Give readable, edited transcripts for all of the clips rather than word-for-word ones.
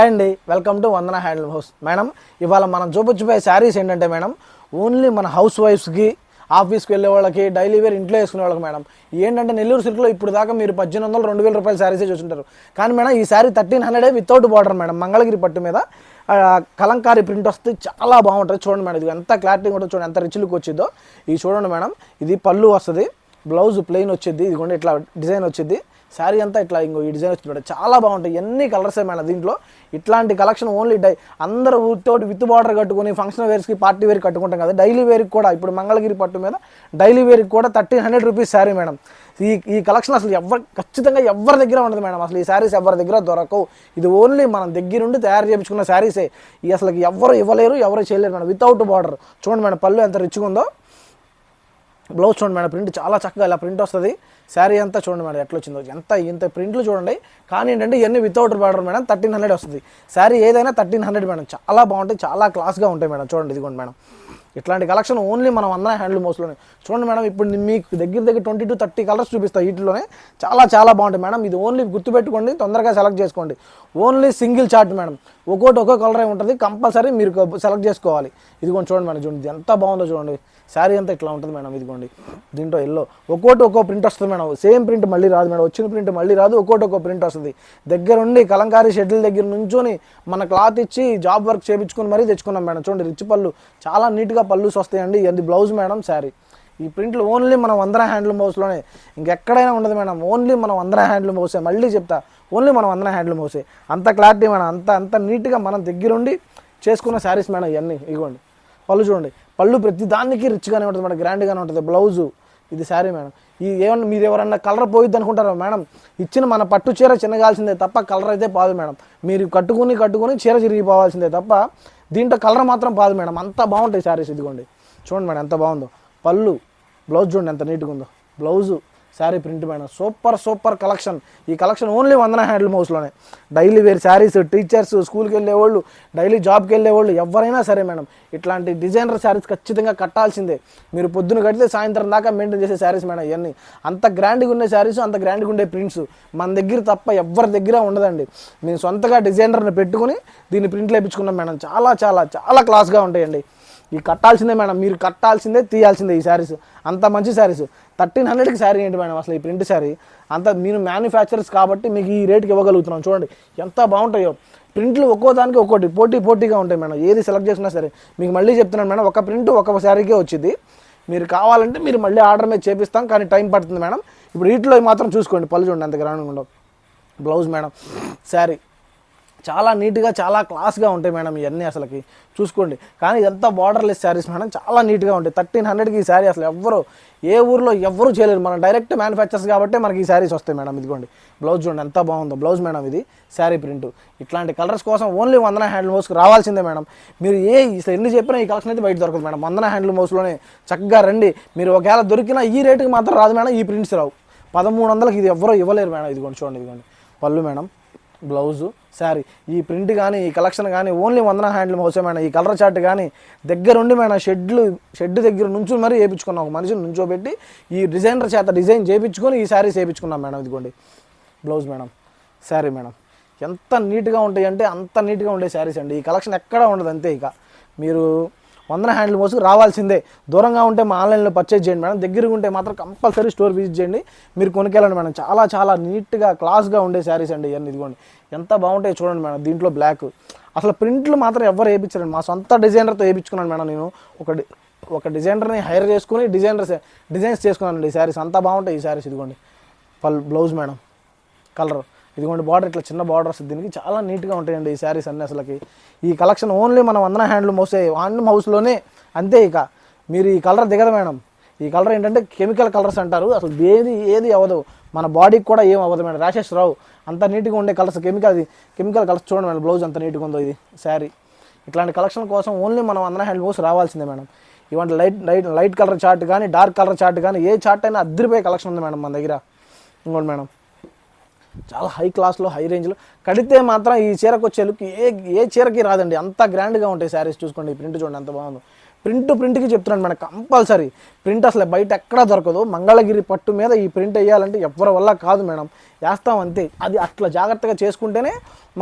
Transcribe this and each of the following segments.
అండి welcome to Vandana handloom house. Madam ఇవాళ మనం చూపించిపోయే శారీస్ ఏంటంటే మేడం ఓన్లీ మన హౌస్ వైఫ్స్కి, ఆఫీస్కి వెళ్ళే వాళ్ళకి, డైలీ వేర్ ఇంట్లో వేసుకునే వాళ్ళకి మేడం. ఏంటంటే నెల్లూరు సిల్క్లో ఇప్పుడు దాకా మీరు 1800-2000 రూపాయల శారీసే చూసుంటారు. కానీ మేడం ఈ sari 1300 without border madam. Mangalagiri పట్టు మీద కలంకారీ ప్రింట్ వస్తే చాలా బాగుంటుంది. చూడండి మేడం, ఇది ఎంత క్లారిటీ ఉంటుంది చూడండి, ఎంత రిచ్ లుక్ వచ్చిందో. ఇది చూడండి మేడం, ఇది పళ్ళు వస్తుంది, బ్లౌజ్ ప్లెయిన్ వచ్చింది, ఇదిగోండి ఇట్లా డిజైన్ వచ్చింది. శారీ అంతా ఇట్లా ఇంకో ఈ డిజైన్ వచ్చింది, చాలా బాగుంటాయి. ఎన్ని కలర్సే మేడం దీంట్లో. ఇట్లాంటి కలెక్షన్ ఓన్లీ అందరూ తోటి విత్ బార్డర్ కట్టుకుని ఫంక్షన్ వేర్స్కి, పార్టీ వేర్కి కట్టుకుంటాం కదా, డైలీ వేర్కి కూడా ఇప్పుడు మంగళగిరి పట్టు మీద డైలీ వేర్కి కూడా 1300 రూపీస్ శారీ మేడం. ఈ కలెక్షన్ అసలు ఖచ్చితంగా ఎవరి దగ్గర ఉండదు మేడం. అసలు ఈ శారీస్ ఎవరి దగ్గర దొరకవు. ఇది ఓన్లీ మన దగ్గరుండి తయారు చేయించుకున్న శారీసే. ఈ అసలు ఎవరు ఇవ్వలేరు, ఎవరు చేయలేరు మేడం. వితౌట్ బార్డర్ చూడండి మేడం, పళ్ళు ఎంత రిచ్గా ఉందో. బ్లౌజ్ చూడండి మేడం, ప్రింట్ చాలా చక్కగా ఇలా ప్రింట్ వస్తుంది. శారీ అంతా చూడండి మేడం ఎట్లా వచ్చిందో, ఇంత ప్రింట్లు చూడండి. కానీ ఏంటంటే ఇవన్నీ వితౌట్ బార్డర్ మేడం. 1300 వస్తుంది శారీ, ఏదైనా 1300 మేడం. చాలా బాగుంటాయి, చాలా క్లాస్గా ఉంటాయి మేడం. చూడండి ఇదిగోండి మేడం, ఇట్లాంటి కలెక్షన్ ఓన్లీ మనం వందన హ్యాండ్లూమ్ హౌస్లోనే. చూడండి మేడం, ఇప్పుడు మీకు దగ్గర 20-30 కలర్స్ చూపిస్తాయి. వీటిలోనే చాలా బాగుంటాయి మేడం. ఇది ఓన్లీ గుర్తుపెట్టుకోండి, తొందరగా సెలెక్ట్ చేసుకోండి. ఓన్లీ సింగిల్ చార్ట్ మేడం, ఒక్కో కలరే ఉంటుంది. కంపల్సరీ మీరు సెలెక్ట్ చేసుకోవాలి. ఇదిగోండి చూడండి మేడం, చూడండి ఎంత బాగుందో చూడండి. శారీ అంతా ఇట్లా ఉంటుంది మేడం. ఇదిగోండి దీంట్లో ఎల్లో ఒక్కో ప్రింట్ వస్తుంది మేడం. సేమ్ ప్రింట్ మళ్ళీ రాదు మేడం, వచ్చిన ప్రింట్ మళ్ళీ రాదు. ఒక్కో ప్రింట్ వస్తుంది. దగ్గరుండి కలంకారీ షెడ్ల దగ్గర నుంచొని మన క్లాత్ ఇచ్చి జాబ్ వర్క్ చేయించుకొని మరీ తెచ్చుకున్నాం మేడం. చూడండి రిచ్ పళ్ళు, చాలా నీట్గా పళ్ళుస్ వస్తాయండి. ఇది బ్లౌజ్ మేడం. శారీ ఈ ప్రింట్లు ఓన్లీ మనం వందన హ్యాండ్లూమ్ హౌస్లోనే, ఇంకెక్కడైనా ఉండదు మేడం. ఓన్లీ మనం వందన హ్యాండ్లూమ్ హౌసే. మళ్ళీ చెప్తా, ఓన్లీ మనం వందన హ్యాండ్లూమ్ హౌసే. అంత క్లారిటీ మేడం, అంత నీట్గా మనం దగ్గరుండి చేసుకున్న శారీస్ మేడం ఇవన్నీ. ఇదిగోండి పళ్ళు చూడండి, పళ్ళు ప్రతి దానికి రిచ్గానే ఉంటుంది మేడం, గ్రాండ్గానే ఉంటుంది. బ్లౌజు ఇది శారీ మేడం. ఏమన్నా మీరు ఎవరన్నా కలర్ పోయిద్ది అనుకుంటారా మేడం? ఇచ్చిన మన పట్టు చీర చిన్నగాల్సిందే తప్ప కలర్ అయితే పాదు మేడం. మీరు కట్టుకుని చీర చిరిగిపోవాల్సిందే తప్ప దీంట్లో కలర్ మాత్రం పాదు మేడం. అంత బాగుంటాయి శారీస్. ఇదిగోండి చూడండి మేడం ఎంత బాగుందో. పళ్ళు, బ్లౌజ్ చూడండి ఎంత నీట్గా ఉందో. Blouse, sari print madam. Super collection. ఈ కలెక్షన్ ఓన్లీ వందన హ్యాండ్లూమ్ హౌస్లోనే. డైలీ వేర్ శారీస్, టీచర్స్, స్కూల్కి వెళ్ళేవాళ్ళు, డైలీ జాబ్కి వెళ్ళేవాళ్ళు, ఎవరైనా సరే మేడం ఇట్లాంటి డిజైనర్ శారీస్ ఖచ్చితంగా కట్టాల్సిందే. మీరు పొద్దున కడితే సాయంత్రం దాకా మెయింటైన్ చేసే శారీస్ మేడం ఇవన్నీ. అంత గ్రాండ్గా ఉండే శారీస్, అంత గ్రాండ్గా ఉండే ప్రింట్స్ మన దగ్గర తప్ప ఎవరి దగ్గర ఉండదండి. మేము సొంతగా డిజైనర్ని పెట్టుకుని దీన్ని ప్రింట్లు వేయించుకున్నాం మేడం. చాలా క్లాస్గా ఉంటాయండి. ఈ కట్టాల్సిందే మేడం, మీరు కట్టాల్సిందే, తీయాల్సిందే ఈ శారీస్. అంత మంచి శారీస్. 1300కి శారీ ఏంటి మేడం అసలు ఈ ప్రింట్ శారీ? అంత మీరు మ్యానుఫ్యాక్చరర్స్ కాబట్టి మీకు ఈ రేట్కి ఇవ్వగలుగుతున్నాం. చూడండి ఎంత బాగుంటాయో ప్రింట్లు. ఒక్కో దానికి ఒక్కోటి పోటీగా ఉంటాయి మేడం. ఏది సెలెక్ట్ చేసినా సరే మీకు మళ్ళీ చెప్తున్నాను మేడం, ఒక ప్రింట్ ఒక శారీకే వచ్చింది. మీరు కావాలంటే మీరు మళ్ళీ ఆర్డర్ మీద చేపిస్తాం, కానీ టైం పడుతుంది మేడం. ఇప్పుడు వీటిలో మాత్రం చూసుకోండి, పళ్ళు చూడండి ఎంత గ్రాండ్గా ఉండవు. బ్లౌజ్ మేడం, శారీ చాలా నీట్గా, చాలా క్లాస్గా ఉంటాయి మేడం ఇవన్నీ అసలుకి చూసుకోండి. కానీ ఇదంతా బార్డర్లెస్ శారీస్ మేడం, చాలా నీట్గా ఉంటాయి. 1300కి ఈ శారీ అసలు ఏ ఊర్లో ఎవరు చేయలేరు. మనం డైరెక్ట్ మ్యానుఫ్యాక్చర్స్ కాబట్టి మనకి ఈ శారీస్ వస్తాయి మేడం. ఇదిగోండి బ్లౌజ్ చూడండి ఎంత బాగుందో. బ్లౌజ్ మేడం ఇది శారీ ప్రింట్. ఇట్లాంటి కలర్స్ కోసం ఓన్లీ వందన హ్యాండ్లూమ్ హౌస్కి రావాల్సిందే మేడం. మీరు ఎన్ని చెప్పినా ఈ కలెక్షన్ అయితే బయట దొరకదు మేడం. వందన హ్యాండ్లూమ్ హౌస్లోనే చక్కగా రండి. మీరు ఒకవేళ దొరికినా ఈ రేటుకి మాత్రం రాదు మేడం. ఈ ప్రింట్స్ రావు. 1300కి ఇది ఎవరో ఇవ్వలేరు మేడం. ఇదిగోండి చూడండి, ఇదిగోండి పళ్ళు మేడం, బ్లౌజు, శారీ. ఈ ప్రింట్ కానీ ఈ కలెక్షన్ కానీ ఓన్లీ వందన హ్యాండ్లూమ్ హౌసే మేడం. ఈ కలర్ చార్ట్ కానీ దగ్గరుండి మేడం షెడ్ దగ్గర నుంచి మరీ వేయించుకున్నాం. ఒక మనిషిని నుంచోబెట్టి ఈ డిజైనర్ చేత డిజైన్ చేయించుకొని ఈ శారీస్ వేయించుకున్నాం మేడం. ఇదిగోండి బ్లౌజ్ మేడం, శారీ మేడం. ఎంత నీట్గా ఉంటాయి అంటే అంత నీట్గా ఉండే శారీస్ అండి. ఈ కలెక్షన్ ఎక్కడా ఉండదు. అంతే ఇక మీరు వందన హ్యాండ్లూమ్ హౌస్కి రావాల్సిందే. దూరంగా ఉంటే మా ఆన్లైన్లో పర్చేజ్ చేయండి మేడం. దగ్గరగా ఉంటే మాత్రం కంపల్సరీ స్టోర్ విజిట్ చేయండి, మీరు కొనుక్కెళ్ళండి మేడం. చాలా నీట్గా క్లాస్గా ఉండే శారీస్ అండి ఇవన్నీ. ఇదిగోండి ఎంత బాగుంటాయి చూడండి మేడం. దీంట్లో బ్లాక్ అసలు ప్రింట్లు మాత్రం ఎవరు వేయించారండి. మా సొంత డిజైనర్తో వేయించుకున్నాను మేడం. నేను ఒక డిజైనర్ని హైర్ చేసుకుని డిజైన్స్ చేసుకున్నానండి ఈ శారీస్. అంత బాగుంటాయి ఈ శారీస్. ఇదిగోండి బ్లౌజ్ మేడం, కలర్ ఇదిగోండి, బార్డర్ ఇట్లా చిన్న బార్డర్ వస్తుంది దీనికి. చాలా నీట్గా ఉంటాయండి ఈ శారీస్ అన్నీ అసలుకి. ఈ కలెక్షన్ ఓన్లీ మనం వందన హ్యాండ్లూమ్ హౌస్లోనే. అంతే ఇక మీరు ఈ కలర్ దిగదు మేడం. ఈ కలర్ ఏంటంటే కెమికల్ కలర్స్ అంటారు. అసలు ఏది అవ్వదు, మన బాడీకి కూడా ఏం అవ్వదు మేడం. ర్యాషెస్ రావు. అంత నీట్గా ఉండే కలర్స్, కెమికల్ కలర్స్ చూడండి మేడం. బ్లౌజ్ అంత నీట్గా ఉందో. ఇది శారీ. ఇట్లాంటి కలెక్షన్ కోసం ఓన్లీ మనం వందన హ్యాండ్లూమ్ హౌస్ రావాల్సిందే మేడం. ఇవంటి లైట్ కలర్ చార్ట్ కానీ, డార్క్ కలర్ చార్ట్ కానీ, ఏ చార్ట్ అయినా అద్దరిపోయే కలెక్షన్ ఉంది మేడం మన దగ్గర. ఇంకోటి మేడం చాలా హై క్లాస్లో, హై రేంజ్లో కడితే మాత్రం ఈ చీరకు వచ్చే లుక్ ఏ చీరకి రాదండి. అంత గ్రాండ్గా ఉంటాయి శారీస్. చూసుకోండి ఈ ప్రింట్ చూడండి ఎంత బాగుందో. ప్రింట్కి చెప్తున్నాను మేడం, కంపల్సరీ ప్రింట్ అసలు బయట ఎక్కడా దొరకదు. మంగళగిరి పట్టు మీద ఈ ప్రింట్ వేయాలంటే ఎవరి వల్ల కాదు మేడం, వేస్తాం అంతే. అది అట్లా జాగ్రత్తగా చేసుకుంటేనే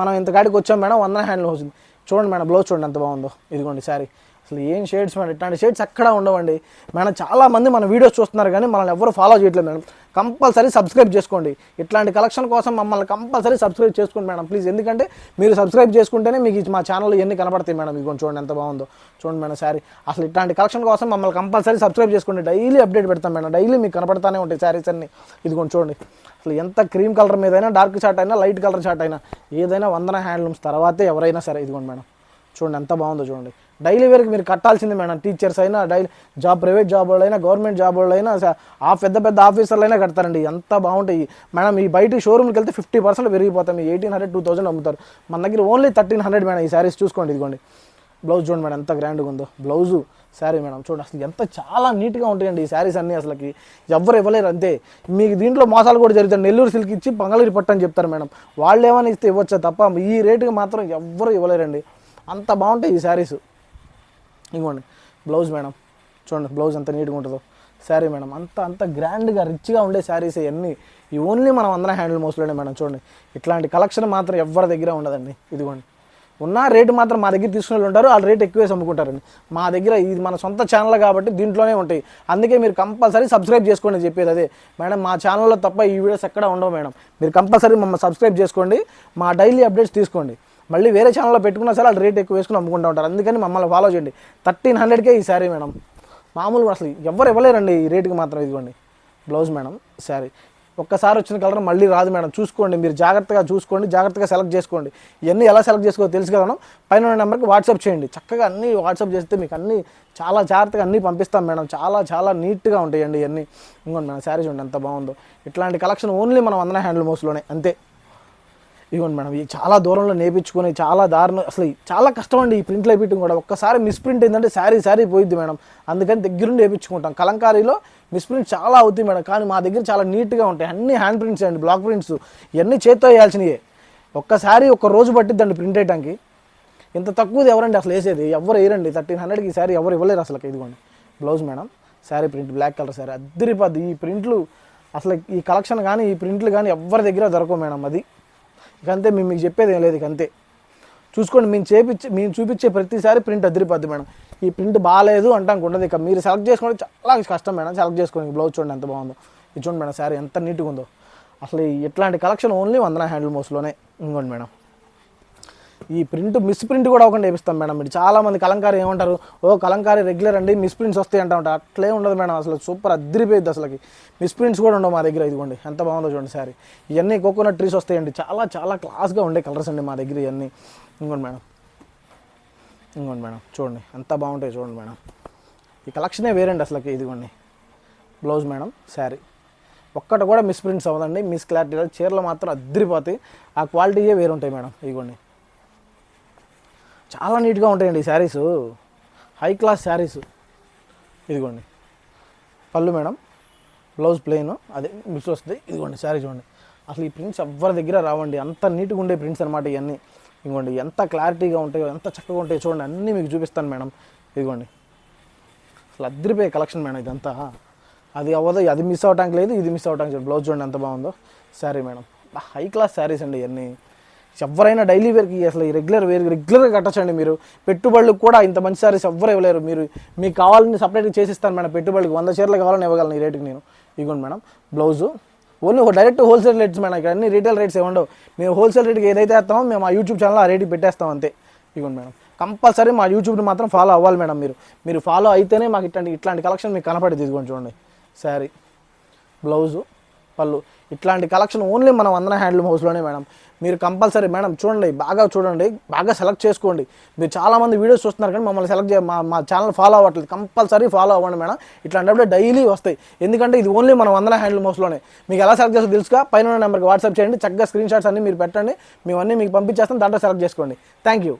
మనం ఇంతకాడికి వచ్చాం మేడం. 100 హ్యాండ్లూమ్ హౌస్ చూడండి మేడం, బ్లౌజ్ చూడండి ఎంత బాగుందో. ఇదిగోండి శారీ, అసలు ఏం షేడ్స్ మేడం, ఇట్లాంటి షేడ్స్ ఎక్కడా ఉండవండి మేడం. చాలామంది మన వీడియోస్ చూస్తున్నారు కానీ మనల్ని ఎవరు ఫాలో చేయట్లేదు మేడం. కంపల్సరీ సబ్స్క్రైబ్ చేసుకోండి. ఇట్లాంటి కలెక్షన్ కోసం మమ్మల్ని కంపల్సరీ సబ్స్క్రైబ్ చేసుకోండి మేడం ప్లీజ్. ఎందుకంటే మీరు సబ్స్క్రైబ్ చేసుకుంటేనే మీకు మా ఛానల్లో ఎన్ని కనబడతాయి మేడం. ఇదిగోండి చూడండి ఎంత బాగుందో, చూడండి మేడం శారీ. అసలు ఇట్లాంటి కలెక్షన్ కోసం మమ్మల్ని కంపల్సరీ సబ్స్క్రైబ్ చేసుకోండి. డైలీ అప్డేట్ పెడతాం మేడం, డైలీ మీకు కనపడతానే ఉంటాయి శారీస్ అన్ని. ఇదిగోండి చూడండి, అసలు ఎంత క్రీమ్ కలర్ మీద అయినా, డార్క్ చాట్ అయినా, లైట్ కలర్ చాట్ అయినా, ఏదైనా 100 హ్యాండ్లూమ్స్ తర్వాతే ఎవరైనా సరే. ఇదిగోండి మేడం చూడండి ఎంత బాగుందో చూడండి. డైలీ వేర్కి మీరు కట్టాల్సింది మేడం. టీచర్స్ అయినా, ప్రైవేట్ జాబ్ వాళ్ళైనా, గవర్నమెంట్ జాబ్ వాళ్ళైనా, పెద్ద ఆఫీసర్లు అయినా కడతారండి. ఎంత బాగుంటాయి మేడం. ఈ బయట షోరూమ్కి వెళ్తే 50% పెరిగిపోతాయి. 1800, 2000 అమ్ముతారు. మన దగ్గర ఓన్లీ 1300 మేడం ఈ శారీస్. చూసుకోండి ఇదిగోండి బ్లౌజ్ చూడండి మేడం ఎంత గ్రాండ్గా ఉందో బ్లౌజు శారీ మేడం. చూడండి అసలు ఎంత చాలా నీట్గా ఉంటాయండి ఈ శారీస్ అన్నీ. అసలుకి ఎవరు ఇవ్వలేరు అంతే. మీకు దీంట్లో మోసాలు కూడా జరుగుతాయి. నెల్లూరు సిల్క్ ఇచ్చి మంగళగిరి పట్టు అని చెప్తారు మేడం. వాళ్ళు ఏమైనా ఇస్తే ఇవ్వచ్చా తప్ప ఈ రేటుకి మాత్రం ఎవ్వరు ఇవ్వలేరండి. అంత బాగుంటాయి ఈ శారీస్. ఇవ్వండి బ్లౌజ్ మేడం చూడండి, బ్లౌజ్ ఎంత నీట్గా ఉంటుందో శారీ మేడం. అంత గ్రాండ్గా రిచ్గా ఉండే శారీస్ ఇవన్నీ. ఈ ఓన్లీ మనం 100 హ్యాండ్లూమ్ హౌస్లోనే మేడం. చూడండి ఇట్లాంటి కలెక్షన్ మాత్రం ఎవరి దగ్గర ఉండదండి. ఇదిగోండి ఉన్న రేటు మాత్రం మా దగ్గర తీసుకునే వాళ్ళు ఉంటారు, వాళ్ళు రేట్ ఎక్కువే అమ్ముకుంటారండి. మా దగ్గర ఇది మన సొంత ఛానల్ కాబట్టి దీంట్లోనే ఉంటాయి. అందుకే మీరు కంపల్సరీ సబ్స్క్రైబ్ చేసుకోండి చెప్పేది అదే మేడం. మా ఛానల్లో తప్ప ఈ వీడియోస్ ఎక్కడ ఉండవు మేడం. మీరు కంపల్సరీ మమ్మల్ని సబ్స్క్రైబ్ చేసుకోండి, మా డైలీ అప్డేట్స్ తీసుకోండి. మళ్ళీ వేరే ఛానల్లో పెట్టుకున్నా సరే వాళ్ళు రేట్ ఎక్కువ వేసుకుని అమ్ముకుంటూ ఉంటారు. అందుకని మమ్మల్ని ఫాలో చేయండి. 1300కే ఈ శారీ మేడం. మామూలుగా అసలు ఎవరు ఇవ్వలేరండి ఈ రేటుకి మాత్రం. ఇదిగోండి బ్లౌజ్ మేడం శారీ. ఒక్కసారి వచ్చిన కలర్ మళ్ళీ రాదు మేడం. చూసుకోండి, మీరు జాగ్రత్తగా చూసుకోండి, జాగ్రత్తగా సెలెక్ట్ చేసుకోండి. ఇవన్నీ ఎలా సెలెక్ట్ చేసుకోవాలో తెలుసు కదా. పైన ఉన్న నెంబర్కి వాట్సాప్ చేయండి. చక్కగా అన్నీ వాట్సాప్ చేస్తే మీకు అన్నీ చాలా జాగ్రత్తగా అన్నీ పంపిస్తాం మేడం. చాలా నీట్గా ఉంటాయండి ఇవన్నీ. ఇంకోండి మేడం శారీ చూడండి ఎంత బాగుందో. ఇట్లాంటి కలెక్షన్ ఓన్లీ మనం 100 హ్యాండ్లూమ్ హౌస్లోనే అంతే. ఇవ్వండి మేడం, ఈ చాలా దూరంలో నేర్పించుకొని చాలా దారుణం, అసలు చాలా కష్టం అండి ఈ ప్రింట్లు వేయించడం కూడా. ఒక్కసారి మిస్ప్రింట్ ఏంటంటే శారీ పోయిద్ది మేడం. అందుకని దగ్గరుండి వేయించుకుంటాం. కలంకారీలో మిస్ప్రింట్ చాలా అవుతాయి మేడం, కానీ మా దగ్గర చాలా నీట్గా ఉంటాయి. అన్ని హ్యాండ్ ప్రింట్స్ అండి, బ్లాక్ ప్రింట్స్ ఇవన్నీ చేత్తో వేయాల్సినవి. ఒక్కసారి ఒక్క రోజు పట్టిద్దండి ప్రింట్ వేయడానికి. ఇంత తక్కువది ఎవరండి అసలు వేసేది? ఎవరు వేయరండి. 1300కి ఈ శారీ ఎవరు ఇవ్వలేరు అసలు. ఇదిగోండి blouse madam sari print black colour sari అద్దరిపోద్ది. ఈ ప్రింట్లు అసలు ఈ కలెక్షన్ కానీ ఈ ప్రింట్లు కానీ ఎవరి దగ్గర దొరకవు మేడం. అది ఇకంతే, మేము మీకు చెప్పేది ఏం లేదు. ఇకంతే చూసుకోండి. మేము చూపించే ప్రతిసారి ప్రింట్ అదిరిపోద్ది మేడం. ఈ ప్రింట్ బాగాలేదు అంటానికి ఉండదు. ఇక మీరు సెలెక్ట్ చేసుకోవడం చాలా కష్టం మేడం. సెలెక్ట్ చేసుకోండి. బ్లౌజ్ చూడండి ఎంత బాగుందో. ఇది చూడండి మేడం శారీ ఎంత నీట్గా ఉందో. అసలు ఇట్లాంటి కలెక్షన్ ఓన్లీ 100 హ్యాండ్లూమ్ హౌస్లోనే. ఇంకోండి మేడం ఈ ప్రింట్ మిస్ ప్రింట్ కూడా ఒకటి వేపిస్తాం మేడం. మీరు చాలామంది కలంకారీ ఏమంటారు, కలంకారీ రెగ్యులర్ అండి మిస్ ప్రింట్స్ వస్తాయి అంటా ఉంటారు. అట్లే ఉండదు మేడం. అసలు సూపర్ అద్దరిపోయింది అసలుకి. మిస్ ప్రింట్స్ కూడా ఉండవు మా దగ్గర. ఇదిగోండి ఎంత బాగుందో చూడండి శారీ. ఇవన్నీ కోకోనట్ ట్రీస్ వస్తాయండి. చాలా క్లాస్గా ఉండే కలర్స్ అండి మా దగ్గర ఇవన్నీ. ఇంకోండి మేడం చూడండి ఎంత బాగుంటాయి చూడండి మేడం. ఈ కలెక్షనే వేరండి అసలుకి. ఇదిగోండి బ్లౌజ్ మేడం శారీ. ఒక్కటి కూడా మిస్ ప్రింట్స్ అవ్వదండి. మిస్ క్లారిటీ చీరలు మాత్రం అద్దరిపోతాయి. ఆ క్వాలిటీయే వేరుంటాయి మేడం. ఇదిగోండి చాలా నీట్గా ఉంటాయండి ఈ శారీస్, హై క్లాస్ శారీస్. ఇదిగోండి పళ్ళు మేడం, బ్లౌజ్ ప్లెయిన్ అదే మిక్స్ వస్తుంది. ఇదిగోండి శారీ చూడండి. అసలు ఈ ప్రింట్స్ ఎవరి దగ్గర రావండి. అంత నీట్గా ఉండే ప్రింట్స్ అనమాట ఇవన్నీ. ఇదిగోండి ఎంత క్లారిటీగా ఉంటాయో, ఎంత చక్కగా ఉంటాయో చూడండి. అన్నీ మీకు చూపిస్తాను మేడం. ఇదిగోండి అసలు అద్దరిపోయే కలెక్షన్ మేడం ఇదంతా. అది అవ్వదు, అది మిస్ అవ్వడానికి లేదు, ఇది మిస్ అవ్వడానికి లేదు. బ్లౌజ్ చూడండి ఎంత బాగుందో sari madam. High class saris అండి ఇవన్నీ. ఎవరైనా డైలీ వేర్కి అసలు ఈ రెగ్యులర్గా కట్టచ్చండి. మీరు పెట్టుబడులకు కూడా ఇంత మంచి శారీస్ ఎవ్వరు ఇవ్వలేరు. మీకు కావాలని సపరేట్గా చేసిస్తాను మేడం. పెట్టుబడికి 100 చీరలు కావాలని ఇవ్వగలను ఈ రేటుకి నేను. ఇదిగోండి madam blouse only direct wholesale rates madam. ఇక్కడ అన్ని రీటైల్ రేట్స్ ఏముండవు. మేము హోల్సేల్ రేట్కి ఏదైతే వేస్తామో మేము మా యూట్యూబ్ ఛానల్లో ఆ రేటుకి పెట్టేస్తాం అంతే. ఇదిగోండి మేడం కంపల్సరీ మా యూట్యూబ్ని మాత్రం ఫాలో అవ్వాలి మేడం. మీరు ఫాలో అయితేనే మాకు ఇట్లాంటి కలెక్షన్ మీకు కనపడేది. ఇదిగోండి చూడండి శారీ, బ్లౌజు, పళ్ళు. ఇట్లాంటి కలెక్షన్ ఓన్లీ మనం 100 హ్యాండ్లూమ్ హౌస్లోనే మేడం. మీరు కంపల్సరీ మేడం చూడండి, బాగా సెలెక్ట్ చేసుకోండి. మీరు చాలామంది వీడియోస్ చూస్తున్నారు కానీ మమ్మల్ని సెలెక్ట్ మా ఛానల్ ఫాలో అవ్వట్లేదు. కంపల్సరీ ఫాలో అవ్వండి మేడం. ఇట్లాంటప్పుడు డైలీ వస్తాయి. ఎందుకంటే ఇది ఓన్లీ మనం 100 హ్యాండ్లూమ్ హౌస్లోనే. మీకు ఎలా సెలెక్ట్ చేస్తే తెలుసుగా, పైన నెంబర్కి వాట్సాప్ చేయండి. చక్కగా స్క్రీన్ షాట్స్ అన్నీ మీరు పెట్టండి. మేమన్నీ మీకు పంపించేస్తాం. దాంట్లో సెలెక్ట్ చేసుకోండి. Thank you.